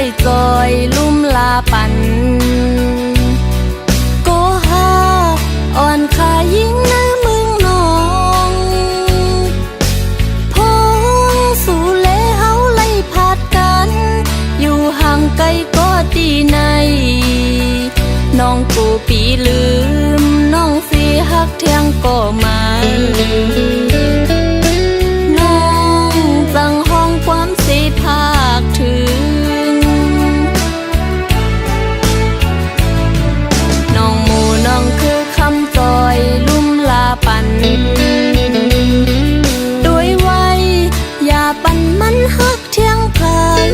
ยจอยลุ่มลาปันโกหาอ่อนขายิ่งในเมืองนองพงสู่เลเฮาไล่พาดกันอยู่ห่างไกลก็ตีในน้องกูปีลืมน้องสิฮักเที่ยงก็มาน้องจังห้องความสิภาคถึงน้องหมู่น้องคือคำจอยลุ่มลาปันด้วยไว้อย่าปันมันฮักเที่ยงเพิ่น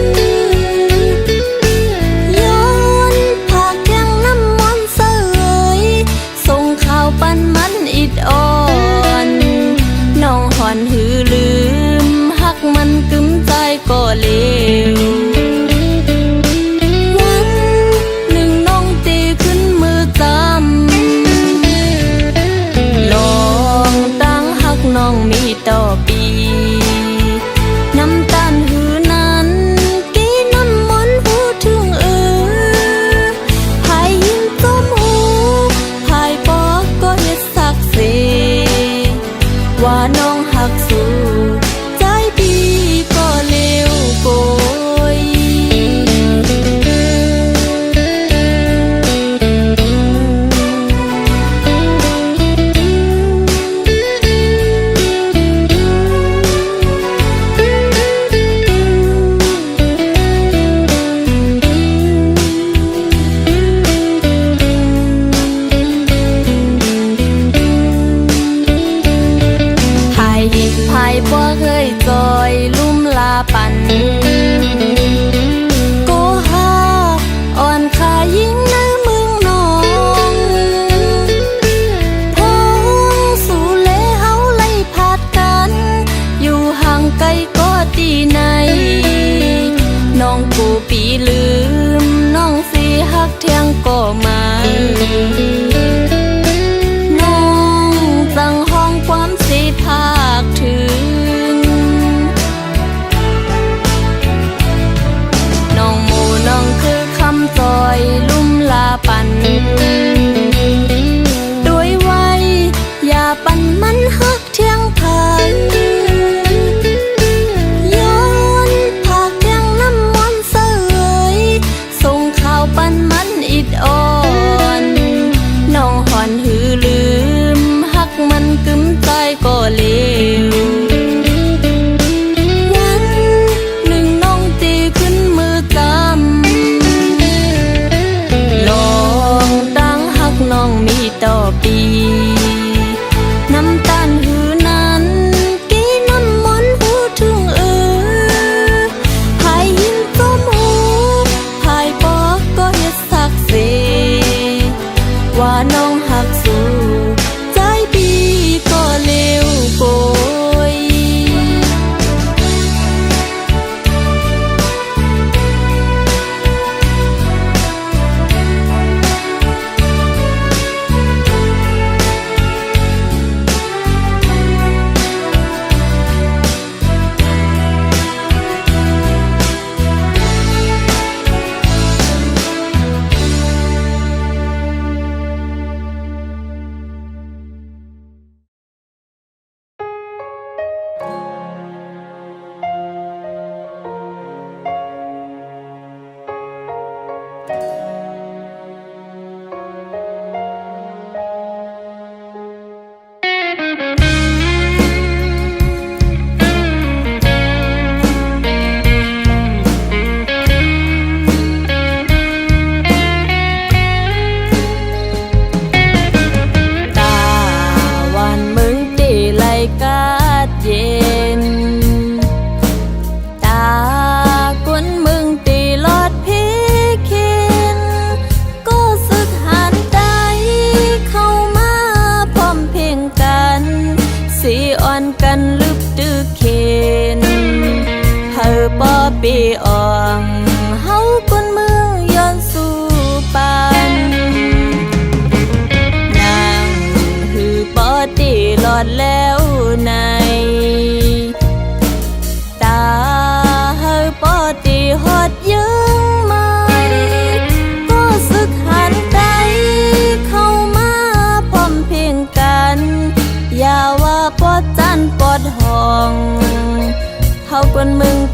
ปันมันอิดอ่อนน้องหอนหือลืมหักมันกึมใจก็เลววันหนึ่งน้องตีขึ้นมือจำลองตั้งหักน้องมีต่อปีน้ำตาลหือนั้นกี่น้ำมนต์หูถึงพายยิ้มต้มหูพายปอกก็เฮ็ดสักเสว่าน้องหักสู้ใจพี่ก็เลวโกยพายบ่เคยจอยลุ่มลาปันโกหาอ่อนขายิ่งในเมืองนองพงสู่เลเฮาไล่พาดกันอยู่ห่างไกลก็ตีในน้องกูปีลืมน้องสิฮักเที่ยงก็มาน้องจังห้องความสิภาคถึงน้องหมู่น้องคือคำจอยลุ่มลาปันด้วยไว้อย่าปันมันฮักเที่ยงเพิ่นย้อนผากเที่ยงน้ำมนต์เสยส่งข่าวปันมันอิดอ่อนน้องหอนหือลืมหักมันกึมใจก็เลววันหนึ่งน้องตีขึ้นมือจำลองตั้งหักน้องมีต่อปีน้ำตาลหือนั้นกี่น้ำมนต์หูถึงพายยิ้มต้มหูพายปอกก็เฮ็ดสักเสว่าน้องหักสู้ใจพี่ก็เลวโกยปีอ่องเฮาคนเมืองย้อนสู่ปานนางหือปอตีหลอดแล้วในตาเฮาปอตีฮอดยัง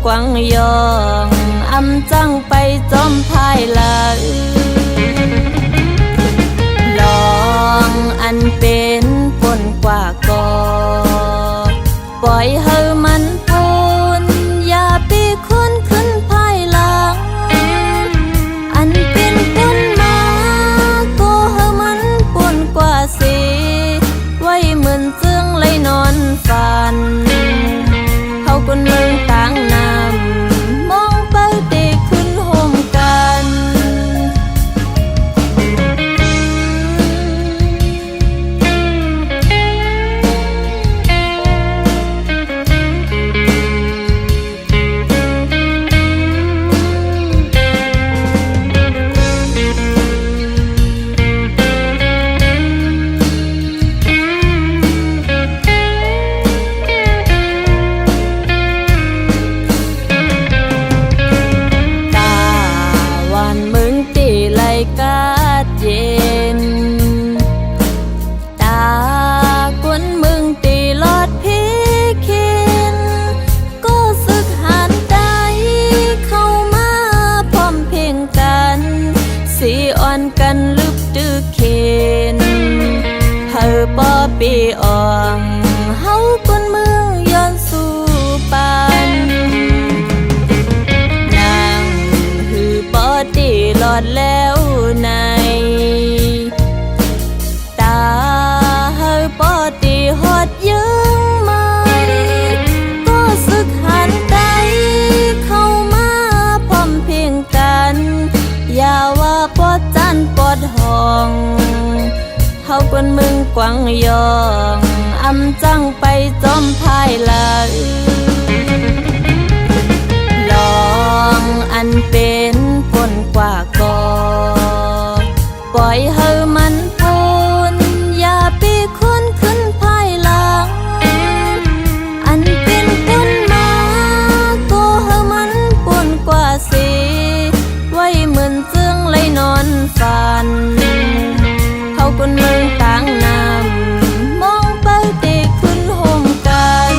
วางยองอำจังไปจอมภายหลังลองอันเป็นปนกว่ากอปล่อยเฮามันพูนอย่าปีคนขึ้นภายหลังอันเป็นคนมาก็เฮามันปนกว่าสิไว้เหมือนเจืองเลยนอนฝันเฮาคนเมืองต่างนำมองไปเด็กขึ้นโฮมกันกาดเย็นตากวนมึงตีลอดพิคินก็สึกหันใจเข้ามาพร้อมเพียงกันสีอ่อนกันลึกดื้อเข็นเฮาปอปีอ่องเฮากวนมึงย้อนสู่ปันนางหือปอตีลอดแล้วในตาเฮาปอตีฮอดยังไม่ก็สึกหันใจเข้ามาพร้อมเพียงกันอย่าว่าปอดจันปอดห้องเฮากวนมึงกวางยองอำจังไปจอมภายหลังลองอันเป็นปนกว่ากอปล่อยเฮามันพูนอย่าปีคนขึ้นภายหลังอันเป็นคนมาก็เฮามันปนกว่าสิไว้เหมือนเจืองเลยนอนฝันเฮาคนเมืองต่างนำมองไปเด็กขึ้นโฮมกัน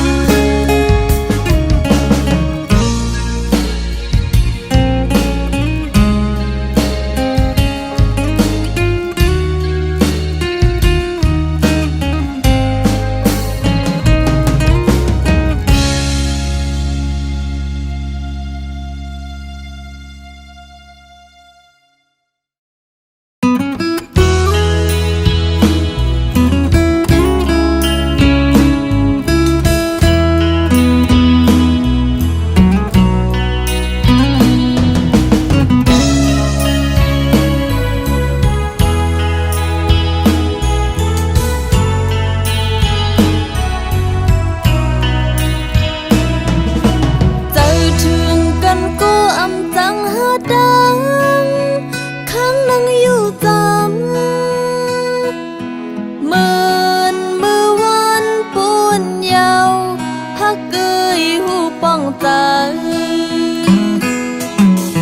ใจ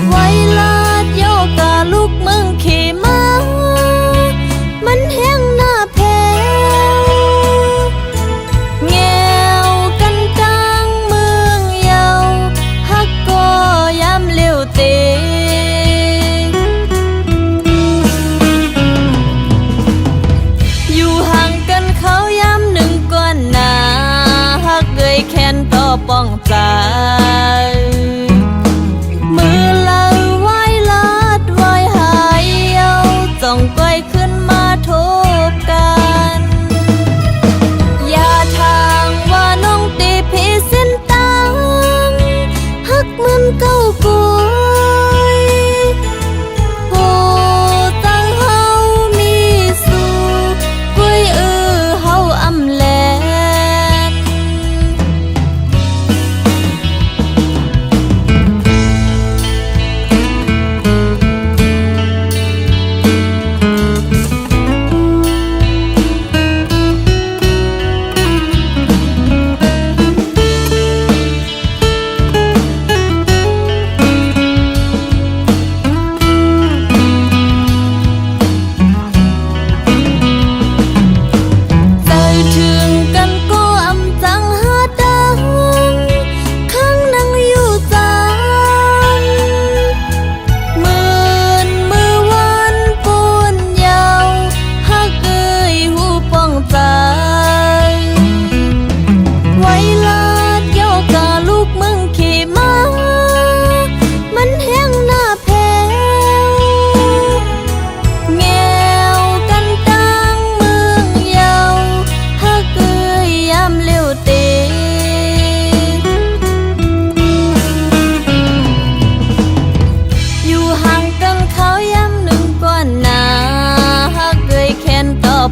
ไว้ลาดโยกาลูกมึงขี่ม้ามันแห้งหน้าแพ้แงวกันกลางเมืองเยาฮักก็ย้ำเลี้ยวเตอยู่ห่างกันเขาย้ำหนึ่งก้อนหนาฮักเกยแค้นต่อป้องใจมือเล่าไว้ลาดไว้หายเอาจ้องก้อยขึ้นมาทบกันอย่าทางว่าน้องตีผีเส้นตังฮักมันเก้ากุยโหตั้งเฮามีสู่กุยเฮาอำแล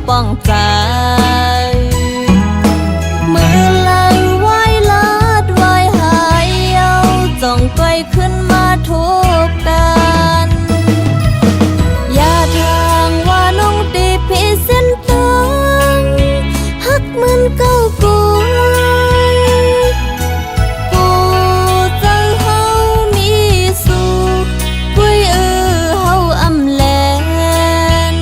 ป้องใจมือไหลไหวลาดไหวหายเอาจ้องไกลขึ้นมาทุกกันอย่าทางว่าน้องตีพี่เส้นตังหักเหมือนเก้ากูกูจังเฮามีสุขกุยเฮาอำแลน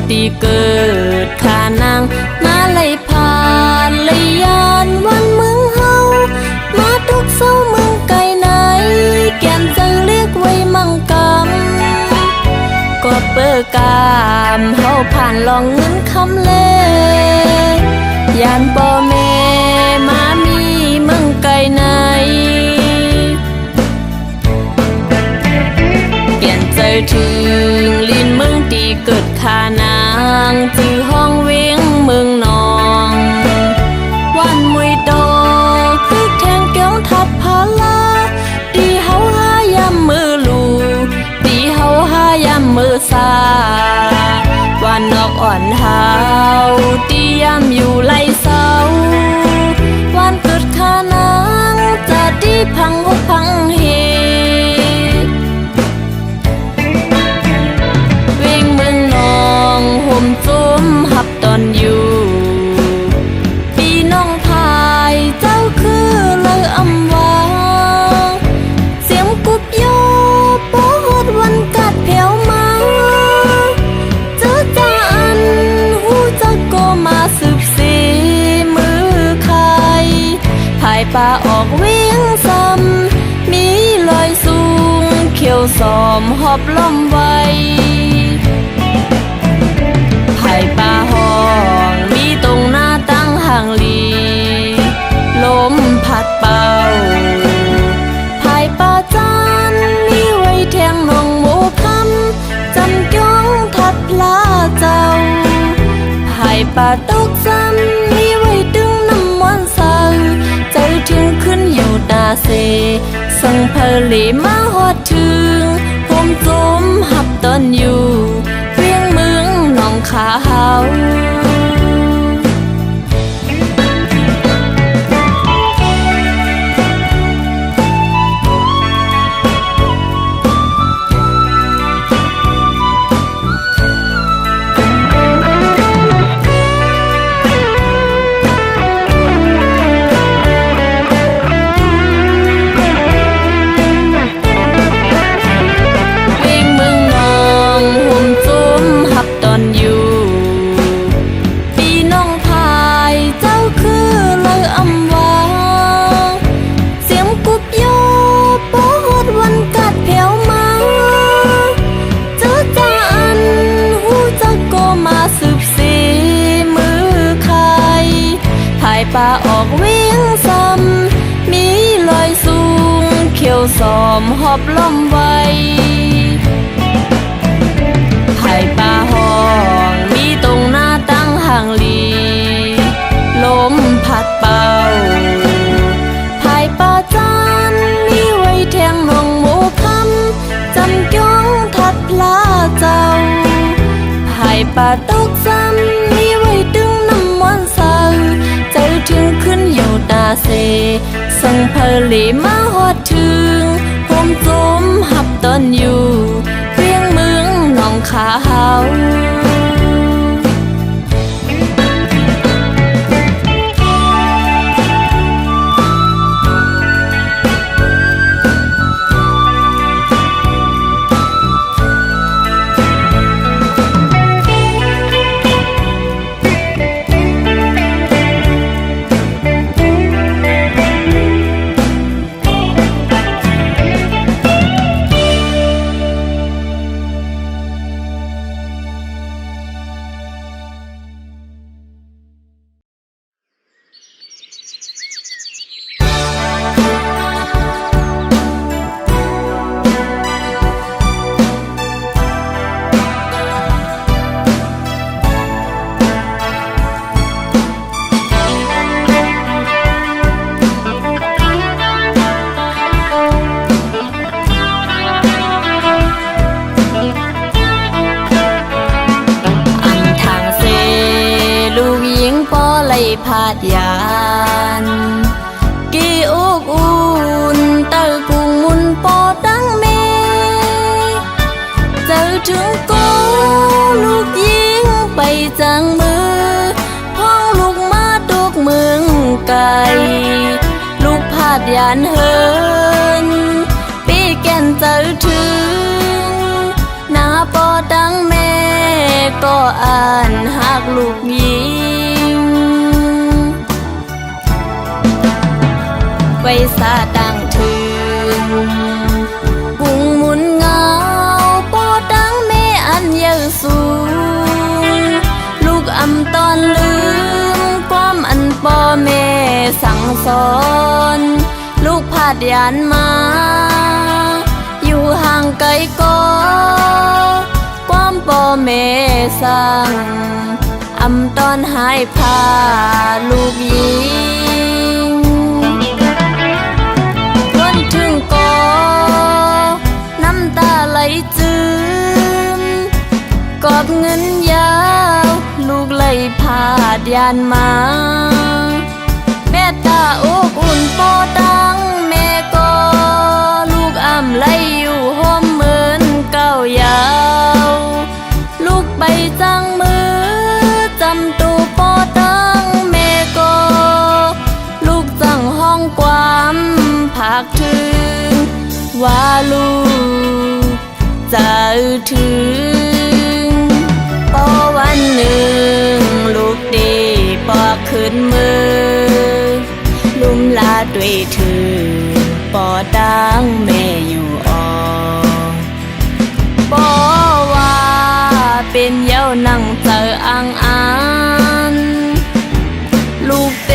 ตีเกิดขานางมาเลยผ่านเลยยานวันเมืองเฮามาทุกเศร้าเมืองไกลไหนแก่นจังเรียกไว้มังกำก็เปิดกามเฮาผ่านลองเงินคำเลยานป่อแม่มามีเมืองไกลไหนเปลี่ยนใจถึงลินเมืองตีเกิดขานางจื้อห้องเวงเมืองนองวันมวยโตคือแทงแก้วทับพาลาตีเฮาหายามมือลูตีเฮาหายามมือซาวันนอกอ่อนเฮาตียามอยู่ไล่เศร้าวันเกิดขานางจะดีพังหกพังเฮเวงเมืองนองห่มจุ้มหับตอนอยู่ปีน้องพายเจ้าคือเลยอำว่าเสียงกุบโยโปหดวันกัดแผ่วมาเจอจานหูจะโกมาสืบสีมือใครพายป่าออกเวียงซ้ำมีลอยสูงเขียวสอมหอบล้มไว้พายป่าห้องมีตรงหน้าตั้งห่างลีลมพัดเป่าพายป่าจานมีไว้แทงนองหมูคำจำจ้องทัดพลาเจ้าพายป่าตกซ้ำมีไว้ดึงน้ำมันสั่งใจถึงขึ้นอยู่ตาเซสั่งเพลีมาหอดถึงผมจมหับตอนอยู่เวียงเมืองหนองขาเฮาป่าออกเวียงซ้ำมีลอยสูงเขียวสอมหอบล้มไว้พายป่าห้องมีตรงหน้าตั้งห่างลีลมพัดเป่าพายป่าจานมีไว้แทงนองหมูคำจำจ้องทัดพลาเจ้าพายป่าตกซ้ำมีไว้ดึงน้ำมันสั่งใจถึงขึ้นอยู่ตาเซสั่งเพลีมาหอดถึงผมจมหับตอนอยู่เวียงเมืองหนองขาเฮา พาดยานกี่อกอุ่นเต้ากุงมุนปอตั้งเมเจอถึงโกลูกยิงไปจังมือพ้องลูกมาตกเมืองไกลลูกพาดยานเฮินปีแก่นเจอถึงหน้าปอตั้งแม่ ก็อ่านหักลูกหญิงไว้ซาดังถึงหุงหมุนเงาปอดังแม่อันเยอะสูงลูกอำตอนลืมความอันป่อแม่สั่งสอนลูกพาดยานมาอยู่ห่างไกลก็ความป่อแม่สั่งอำตอนหายพาลูกหญิงวันถึงก็น้ำตาไหลจึมกอบเงินยาวลูกไหลพาดยานมาแม่ตาอบอุ่นปอดังแม่ก็ลูกอ้ำไหลอยู่ห้อมเหมือนเก่ายาวลูกใบจังมือจำตูปอดังแม่ก็ลูกจังห้องความผักถึงว่าลูกจะถึงปอวันหนึ่งลูกดีปอขึ้นมือลุ่มลาด้วยถือปอดังแม่อยู่ออปอว่าเป็นเย้านั่งเจออ่างลูกเต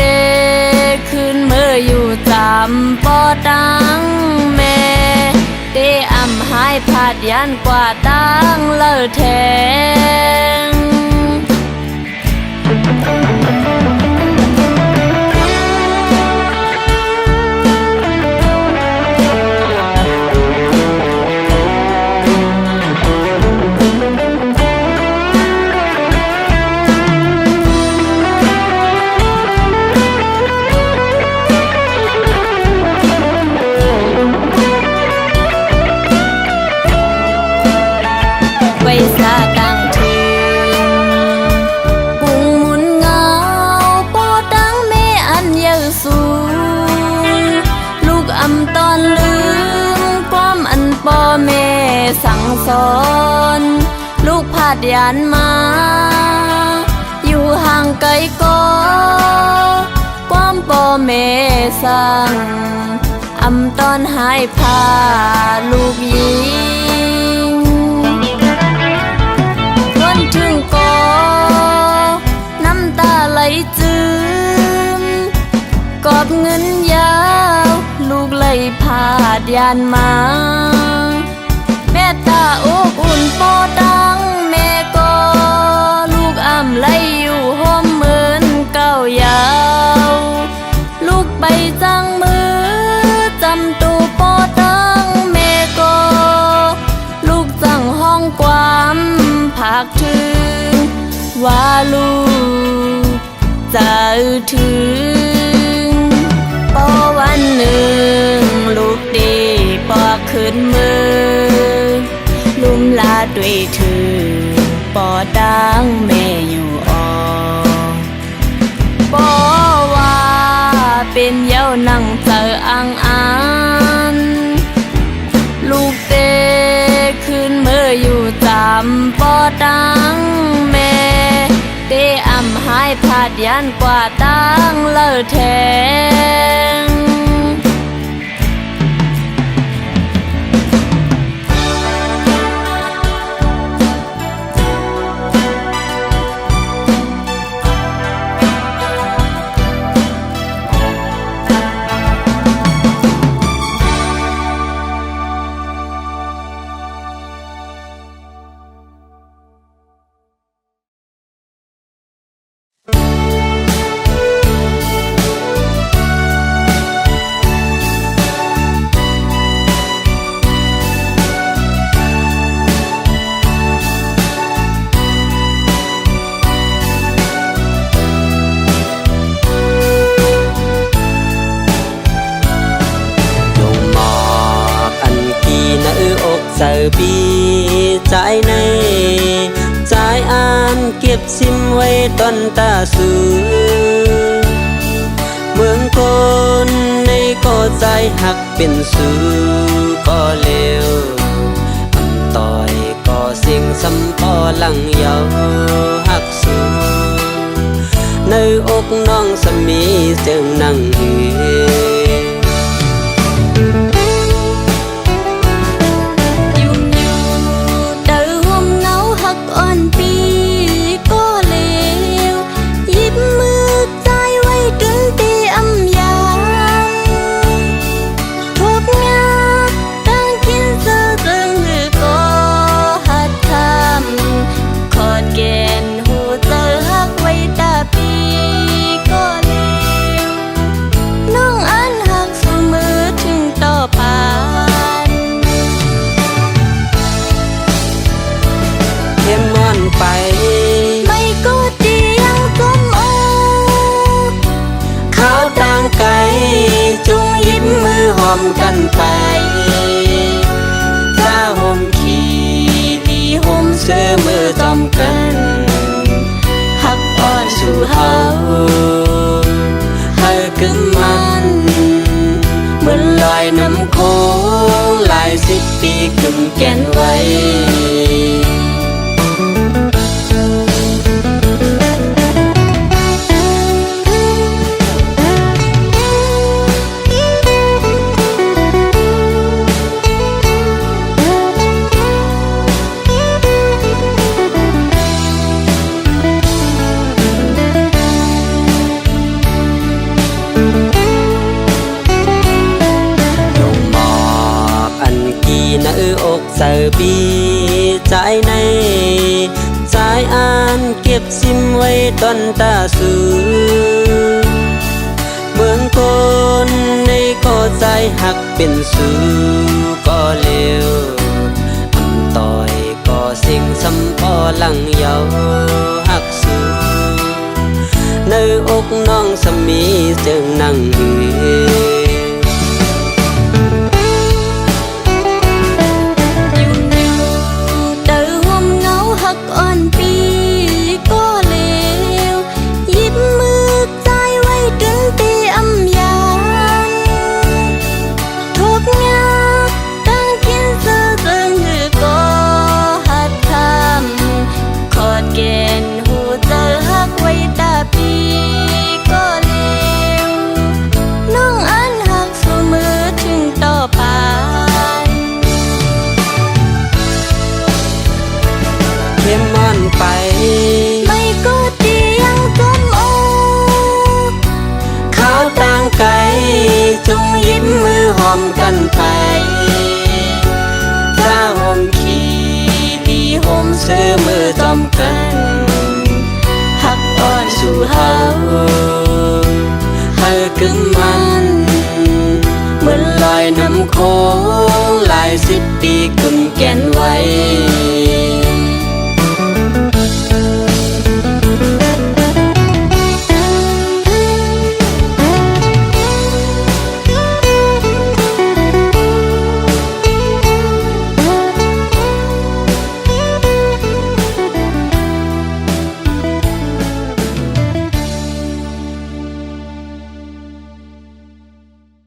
ขึ้นมืออยู่จำปอดังแม่เตอำหายพาดยันกว่าดังเลอแทงไว้ซาดังถึงหุงหมุนเงาปอดังแม่อันเยอะสูงลูกอำตอนลืมความอันป่อแม่สั่งสอนลูกพาดยานมาอยู่ห่างไกลก็ความป่อแม่สั่งอำตอนหายพาลูกหญิงวันถึงก็น้ำตาไหลจึมกอบเงินยาวลูกไหลพาดยานมาแม่ตาอบอุ่นปอดังแม่ก็ลูกอ้ำไหลอยู่ห้อมเหมือนเก่ายาวลูกใบจังมือจำตูปอดังแม่ก็ลูกจังห้องความผักถึงว่าลูกจะถึงปอวันหนึ่งลูกดีปอขึ้นมือลุ่มลาด้วยถือปอดังแม่อยู่ออปอว่าเป็นเย้านั่งเจออ่างลูกเตขึ้นมืออยู่จำปอดังแม่เตอำหายพาดยันกว่าดังเลอแทง giờ bi trái này trái an kiếp sim quay toàn ta xứ mương côn này có trái hắc biển xứ có liều tỏi có sinh สำปอหลังเยาหักสูในอกน้องสมีจึงนั่งเฮไปไม่ก็ดียังก้มโอข้าวต่างไกลจุงยิ้มมือหอมกันไปถ้าห่มขี่ดีห่มเสื้อมือจอมกันหักอ่อนสู่เฮาให้กึ่งมันเหมือนลอยน้ำโค้งหลาย10 ปีกึ่งแก่นไว้ในอกเสือบีใจในใจอ่านเก็บซิมไว้ต้นตาสูเมืองคนในก็ใจหักเป็นสูก็เลวอันต่อยก็สิ่งสำพอหลังเยาหักสูในอกน้องสมีจึงนั่งเฮไปไม่ก็ดียังก้มโอข้าวต่างไกลจงยิ้มมือหอมกันไปถ้าห่มขี่ดีห่มเสื้อมือจอมกันหักอ่อนสู่เฮาให้กึ่งมันเหมือนลอยน้ำโค้งหลาย10 ปีกึ่งแก่นไว้